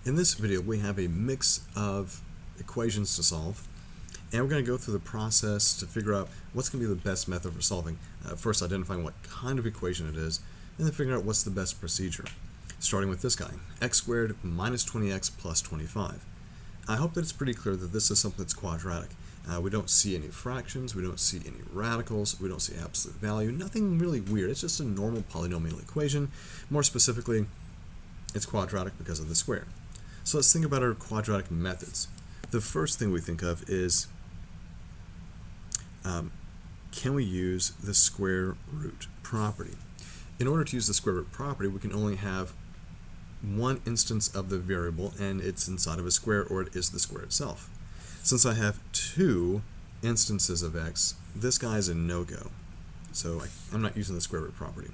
In this video, we have a mix of equations to solve, and we're going to go through the process to figure out what's going to be the best method for solving. First, identifying what kind of equation it is, and then figuring out what's the best procedure. Starting with this guy, x squared minus 20x plus 25. I hope that it's pretty clear that this is something that's quadratic. We don't see any fractions, we don't see any radicals, we don't see absolute value, nothing really weird. It's just a normal polynomial equation. More specifically, it's quadratic because of the square. So let's think about our quadratic methods. The first thing we think of is, can we use the square root property? In order to use the square root property, we can only have one instance of the variable, and it's inside of a square, or it is the square itself. Since I have two instances of x, this guy is a no-go. So I'm not using the square root property.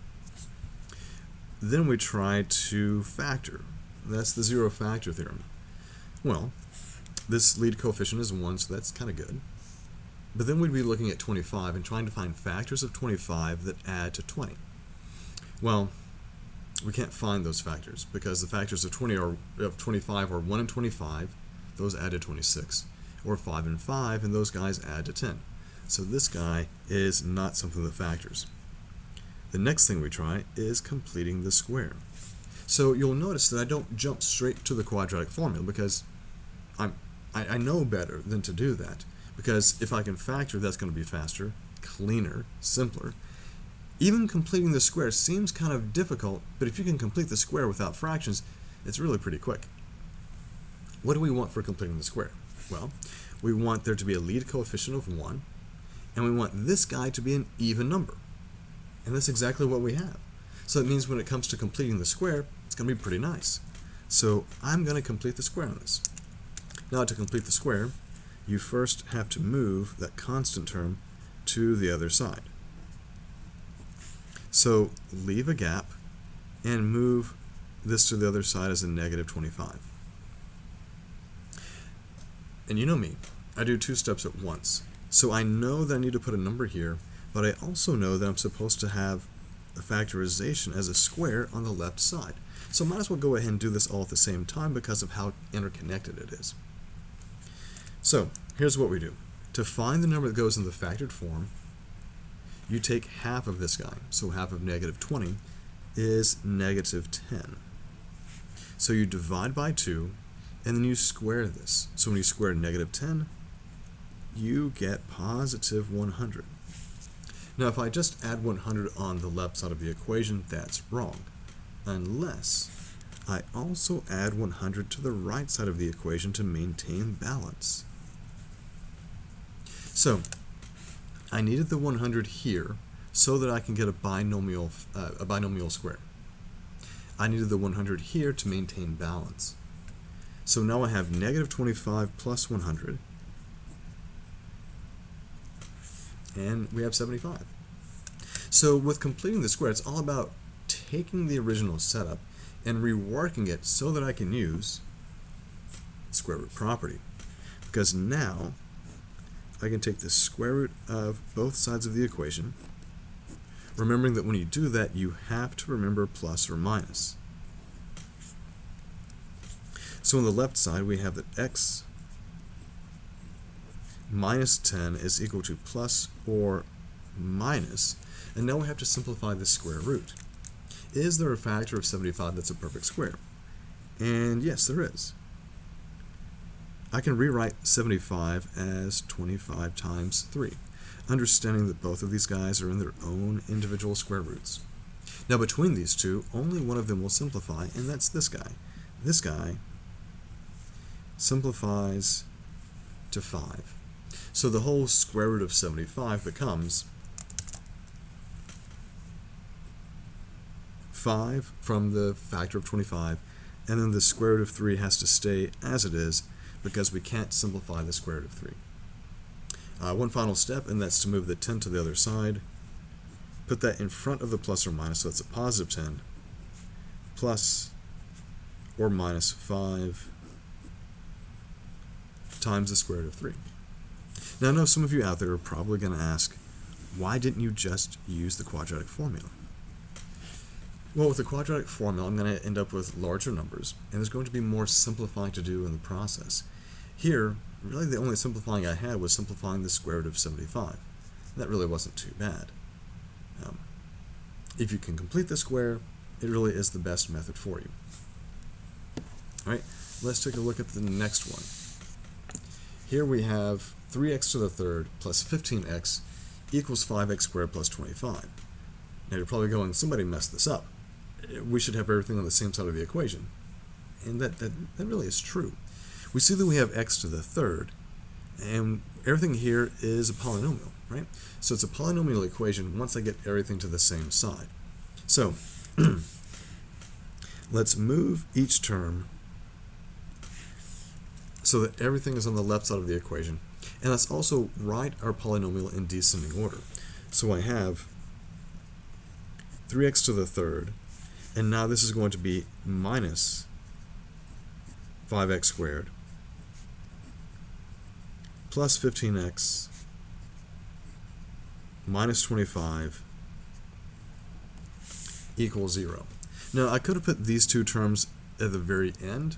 Then we try to factor. That's the zero factor theorem. Well, this lead coefficient is 1, so that's kind of good. But then we'd be looking at 25 and trying to find factors of 25 that add to 20. Well, we can't find those factors because the factors of 25 are 1 and 25, those add to 26, or 5 and 5, and those guys add to 10. So this guy is not something that factors. The next thing we try is completing the square. So you'll notice that I don't jump straight to the quadratic formula because I know better than to do that. Because if I can factor, that's going to be faster, cleaner, simpler. Even completing the square seems kind of difficult, but if you can complete the square without fractions, it's really pretty quick. What do we want for completing the square? Well, we want there to be a lead coefficient of 1, and we want this guy to be an even number. And that's exactly what we have. So it means when it comes to completing the square, it's going to be pretty nice. So I'm going to complete the square on this. Now to complete the square, you first have to move that constant term to the other side. So leave a gap and move this to the other side as a negative 25. And you know me, I do two steps at once. So I know that I need to put a number here, but I also know that I'm supposed to have a factorization as a square on the left side. So I might as well go ahead and do this all at the same time because of how interconnected it is. So here's what we do. To find the number that goes in the factored form, you take half of this guy. So half of negative 20 is negative 10. So you divide by 2, and then you square this. So when you square negative 10, you get positive 100. Now if I just add 100 on the left side of the equation, that's wrong. Unless I also add 100 to the right side of the equation to maintain balance. So I needed the 100 here so that I can get a binomial square. I needed the 100 here to maintain balance. So now I have negative 25 plus 100, and we have 75. So with completing the square, it's all about taking the original setup and reworking it so that I can use square root property. Because now I can take the square root of both sides of the equation, remembering that when you do that, you have to remember plus or minus. So on the left side, we have that x minus 10 is equal to plus or minus, and now we have to simplify the square root. Is there a factor of 75 that's a perfect square? And yes, there is. I can rewrite 75 as 25 times 3, understanding that both of these guys are in their own individual square roots. Now between these two, only one of them will simplify, and that's this guy. This guy simplifies to 5. So the whole square root of 75 becomes 5 from the factor of 25, and then the square root of 3 has to stay as it is because we can't simplify the square root of 3. One final step, and that's to move the 10 to the other side. Put that in front of the plus or minus, so it's a positive 10 plus or minus 5 times the square root of 3. Now I know some of you out there are probably going to ask, why didn't you just use the quadratic formula? Well, with the quadratic formula, I'm going to end up with larger numbers, and there's going to be more simplifying to do in the process. Here, really the only simplifying I had was simplifying the square root of 75. That really wasn't too bad. If you can complete the square, it really is the best method for you. All right, let's take a look at the next one. Here we have 3x to the third plus 15x equals 5x squared plus 25. Now you're probably going, somebody messed this up. We should have everything on the same side of the equation. And that really is true. We see that we have x to the third, and everything here is a polynomial, right? So it's a polynomial equation once I get everything to the same side. So let's move each term so that everything is on the left side of the equation. And let's also write our polynomial in descending order. So I have 3x to the third, and now this is going to be minus 5x squared plus 15x minus 25 equals 0. Now, I could have put these two terms at the very end,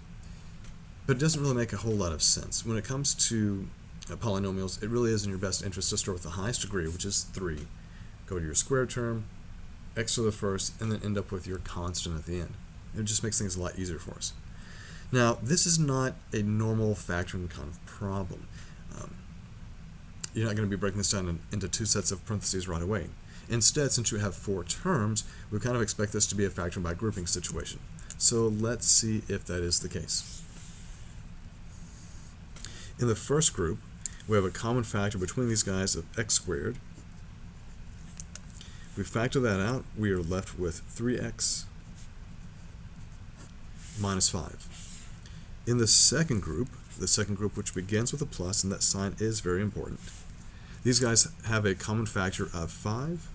but it doesn't really make a whole lot of sense. When it comes to polynomials, it really is in your best interest to start with the highest degree, which is 3. Go to your square term, x to the first, and then end up with your constant at the end. It just makes things a lot easier for us. Now, this is not a normal factoring kind of problem. You're not going to be breaking this down into two sets of parentheses right away. Instead, since you have 4 terms, we kind of expect this to be a factoring by grouping situation. So let's see if that is the case. In the first group, we have a common factor between these guys of x squared. If we factor that out, we are left with 3x minus 5. In the second group which begins with a plus, and that sign is very important, these guys have a common factor of 5.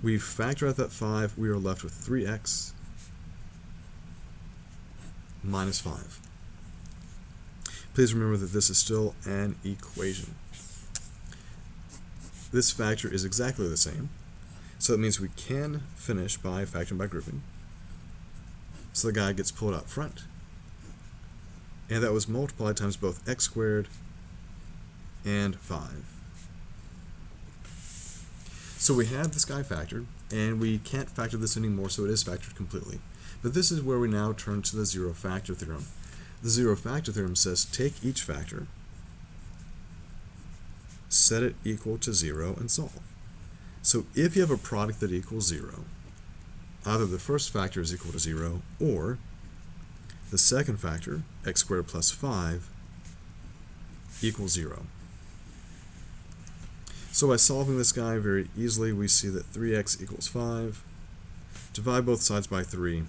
We factor out that 5, we are left with 3x minus 5. Please remember that this is still an equation. This factor is exactly the same, so it means we can finish by factoring by grouping. So the guy gets pulled out front, and that was multiplied times both x squared and 5. So we have this guy factored, and we can't factor this anymore, so it is factored completely. But this is where we now turn to the zero factor theorem. The zero factor theorem says take each factor, set it equal to 0, and solve. So if you have a product that equals 0, either the first factor is equal to 0, or the second factor, x squared plus 5, equals 0. So by solving this guy very easily, we see that 3x equals 5. Divide both sides by 3.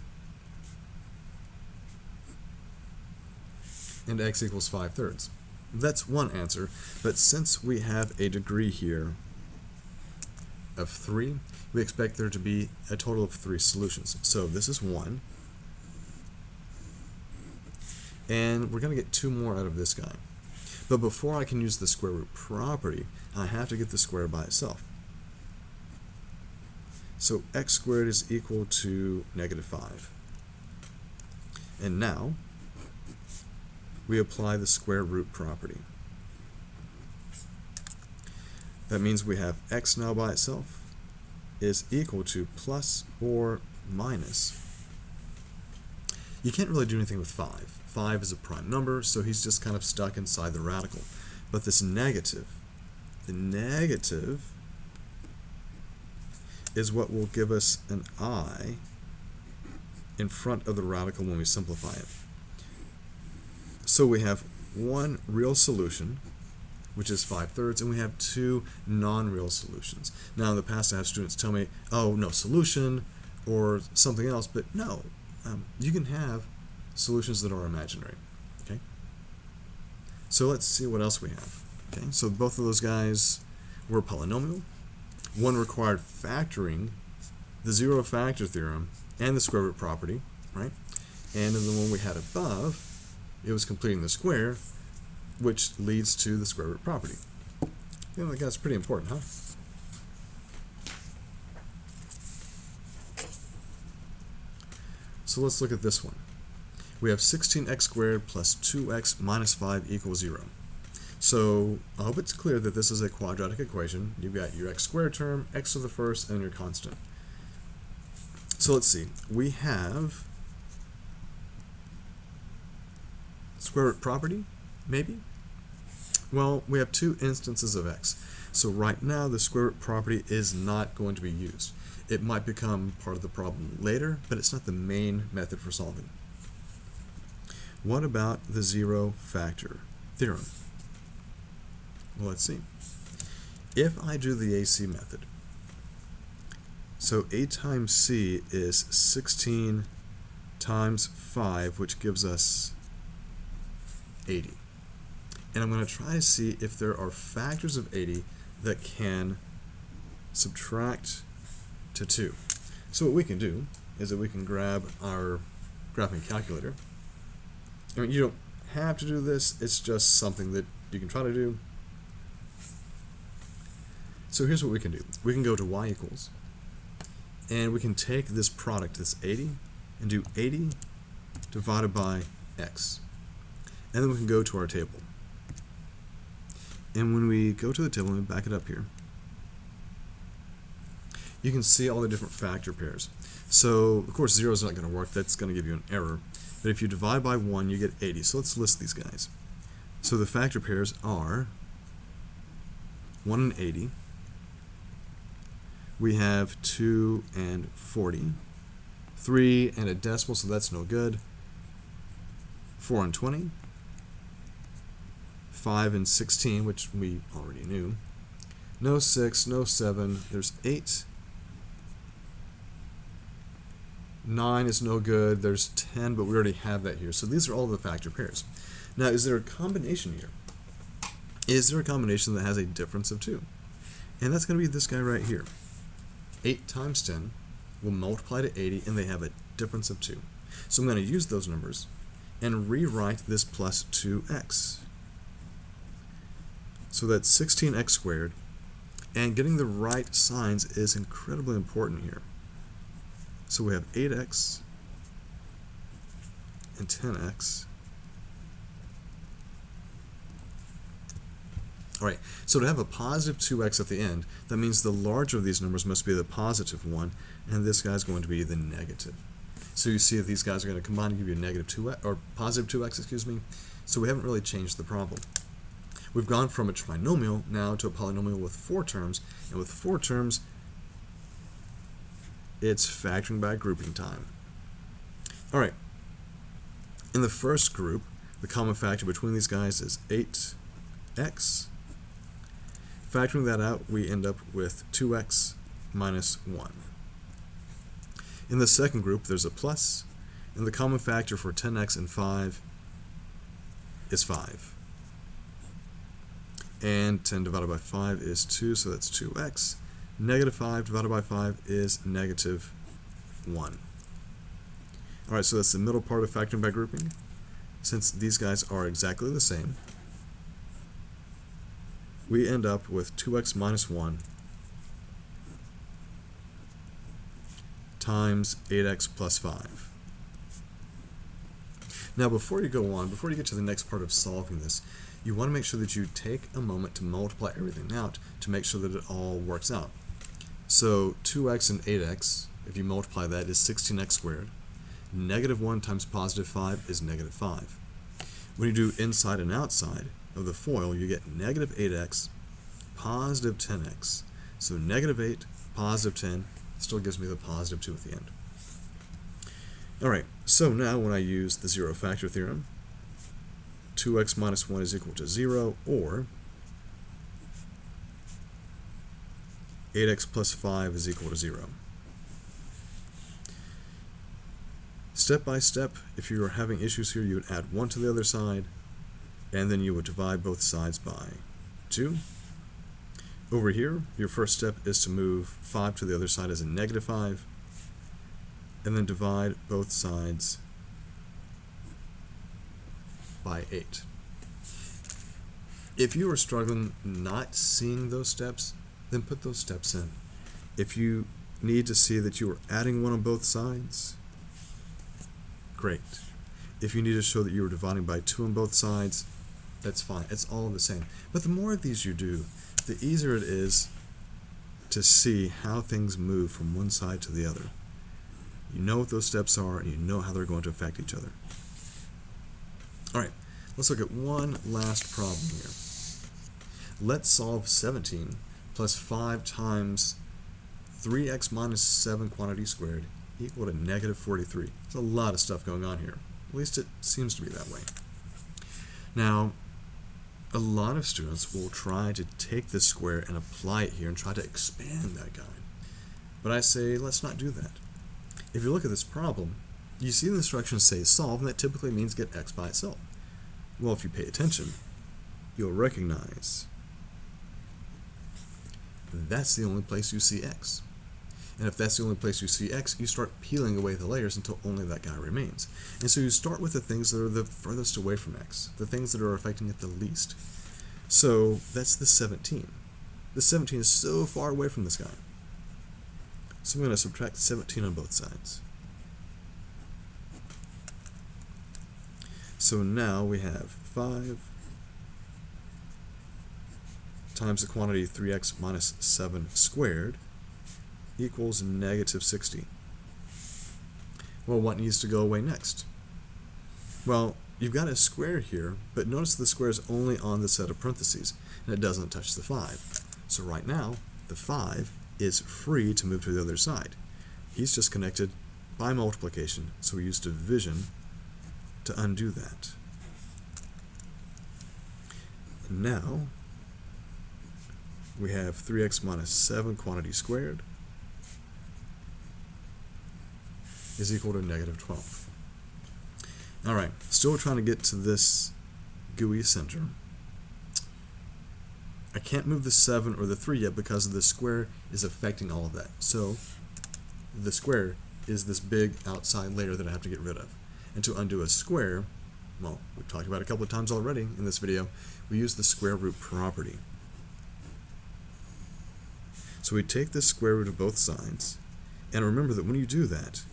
And x equals 5/3. That's one answer, but since we have a degree here of 3, we expect there to be a total of 3 solutions. So this is 1, and we're going to get 2 more out of this guy. But before I can use the square root property, I have to get the square by itself. So x squared is equal to negative 5. And now we apply the square root property. That means we have x now by itself is equal to plus or minus. You can't really do anything with 5. 5 is a prime number, so he's just kind of stuck inside the radical. But this negative, the negative is what will give us an I in front of the radical when we simplify it. So we have one real solution, which is 5/3, and we have 2 non-real solutions. Now in the past I have students tell me, oh, no solution or something else, but no, you can have solutions that are imaginary. Okay. So let's see what else we have. Okay. So both of those guys were polynomial. One required factoring the zero factor theorem and the square root property, right? And in the one we had above, it was completing the square, which leads to the square root property. You know, that's pretty important, huh? So let's look at this one. We have 16x squared plus 2x minus 5 equals 0. So I hope it's clear that this is a quadratic equation. You've got your x squared term, x to the first, and your constant. So let's see. We have square root property, maybe? Well, we have two instances of x. So right now, the square root property is not going to be used. It might become part of the problem later, but it's not the main method for solving. What about the zero factor theorem? Well, let's see. If I do the AC method, so A times C is 16 times 5, which gives us 80. And I'm going to try to see if there are factors of 80 that can subtract to 2. So what we can do is that we can grab our graphing calculator. I mean, you don't have to do this, it's just something that you can try to do. So here's what we can do. We can go to y equals, and we can take this product, this 80, and do 80 divided by x. And then we can go to our table. And when we go to the table, let me back it up here, you can see all the different factor pairs. So, of course, 0 is not going to work. That's going to give you an error. But if you divide by 1, you get 80. So let's list these guys. So the factor pairs are 1 and 80. We have 2 and 40. 3 and a decimal, so that's no good. 4 and 20. 5 and 16, which we already knew. No 6, no 7. There's 8. 9 is no good. There's 10, but we already have that here. So these are all the factor pairs. Now, is there a combination here? Is there a combination that has a difference of 2? And that's going to be this guy right here. 8 times 10 will multiply to 80, and they have a difference of 2. So I'm going to use those numbers and rewrite this plus 2x. So that's 16x squared. And getting the right signs is incredibly important here. So we have 8x and 10x. All right, so to have a positive 2x at the end, that means the larger of these numbers must be the positive one, and this guy's going to be the negative. So you see that these guys are going to combine to give you a negative 2x, or positive 2x, excuse me. So we haven't really changed the problem. We've gone from a trinomial now to a polynomial with 4 terms, and with 4 terms, it's factoring by grouping time. All right, in the first group, the common factor between these guys is 8x. Factoring that out, we end up with 2x minus 1. In the second group, there's a plus, and the common factor for 10x and 5 is 5. And 10 divided by 5 is 2, so that's 2x. Negative 5 divided by 5 is negative 1. All right, so that's the middle part of factoring by grouping. Since these guys are exactly the same, we end up with 2x minus 1 times 8x plus 5. Now, before you go on, before you get to the next part of solving this, you want to make sure that you take a moment to multiply everything out to make sure that it all works out. So 2x and 8x, if you multiply that, is 16x squared. Negative 1 times positive 5 is negative 5. When you do inside and outside of the FOIL, you get negative 8x, positive 10x. So negative 8, positive 10, still gives me the positive 2 at the end. All right, so now when I use the zero factor theorem, 2x minus 1 is equal to 0, or 8x plus 5 is equal to 0. Step by step, if you are having issues here, you would add 1 to the other side, and then you would divide both sides by 2. Over here, your first step is to move 5 to the other side as a negative 5, and then divide both sides by 8. If you are struggling not seeing those steps, then put those steps in. If you need to see that you are adding 1 on both sides, great. If you need to show that you were dividing by 2 on both sides, that's fine. It's all the same. But the more of these you do, the easier it is to see how things move from one side to the other. You know what those steps are, and you know how they're going to affect each other. All right, let's look at one last problem here. Let's solve 17 plus 5 times 3x minus 7 quantity squared equal to negative 43. There's a lot of stuff going on here. At least it seems to be that way. Now, a lot of students will try to take this square and apply it here and try to expand that guy. But I say, let's not do that. If you look at this problem, you see the instructions say solve, and that typically means get x by itself. Well, if you pay attention, you'll recognize that's the only place you see x. And if that's the only place you see x, you start peeling away the layers until only that guy remains. And so you start with the things that are the furthest away from x, the things that are affecting it the least. So that's the 17. The 17 is so far away from this guy. So I'm going to subtract 17 on both sides. So now we have 5 times the quantity 3x minus 7 squared equals negative 60. Well, what needs to go away next? Well, you've got a square here, but notice the square is only on the set of parentheses, and it doesn't touch the 5. So right now, the 5 is free to move to the other side. He's just connected by multiplication, so we use division to undo that. And now, we have 3x minus 7 quantity squared is equal to negative 12. All right, still trying to get to this gooey center. I can't move the 7 or the 3 yet because the square is affecting all of that. So the square is this big outside layer that I have to get rid of. And to undo a square, well, we've talked about it a couple of times already in this video, we use the square root property. So we take the square root of both sides, and remember that when you do that,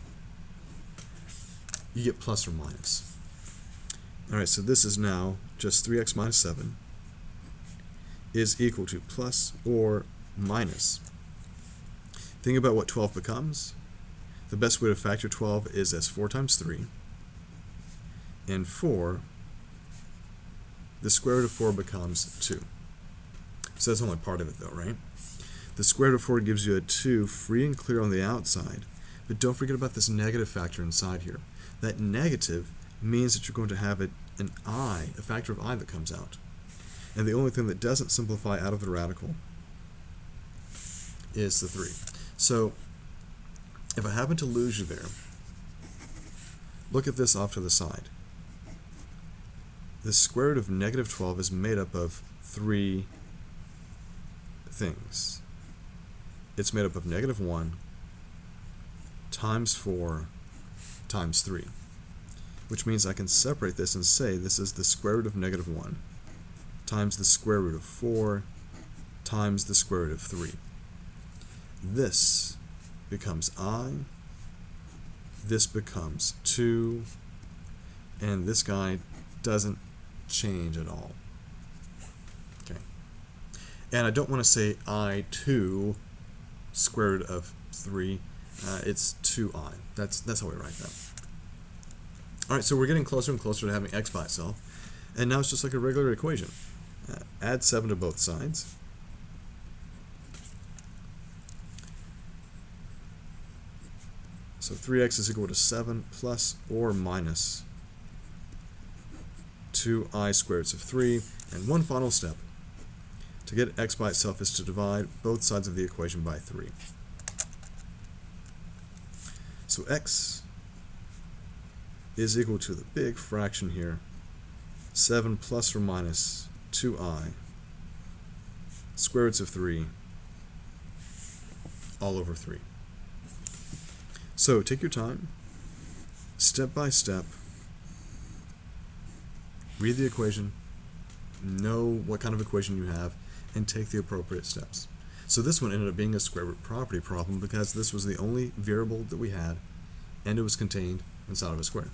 you get plus or minus. Alright, so this is now just 3x minus 7 is equal to plus or minus. Think about what 12 becomes. The best way to factor 12 is as 4 times 3. And 4, the square root of 4 becomes 2. So that's only part of it though, right? The square root of 4 gives you a 2 free and clear on the outside, but don't forget about this negative factor inside here. That negative means that you're going to have an I, a factor of I that comes out. And the only thing that doesn't simplify out of the radical is the 3. So if I happen to lose you there, look at this off to the side. The square root of negative 12 is made up of 3 things. It's made up of negative 1 times 4 times 3, which means I can separate this and say this is the square root of negative 1 times the square root of 4 times the square root of 3. This becomes I, this becomes 2, and this guy doesn't change at all. Okay. And I don't want to say I2 square root of 3. It's 2I. That's how we write that. Alright, so we're getting closer and closer to having x by itself. And now it's just like a regular equation. Add 7 to both sides. So 3x is equal to 7 plus or minus 2I squared of 3. And one final step. To get x by itself is to divide both sides of the equation by 3. So x is equal to the big fraction here, 7 plus or minus 2I square roots of 3 all over 3. So take your time, step by step, read the equation, know what kind of equation you have, and take the appropriate steps. So this one ended up being a square root property problem because this was the only variable that we had, and it was contained inside of a square.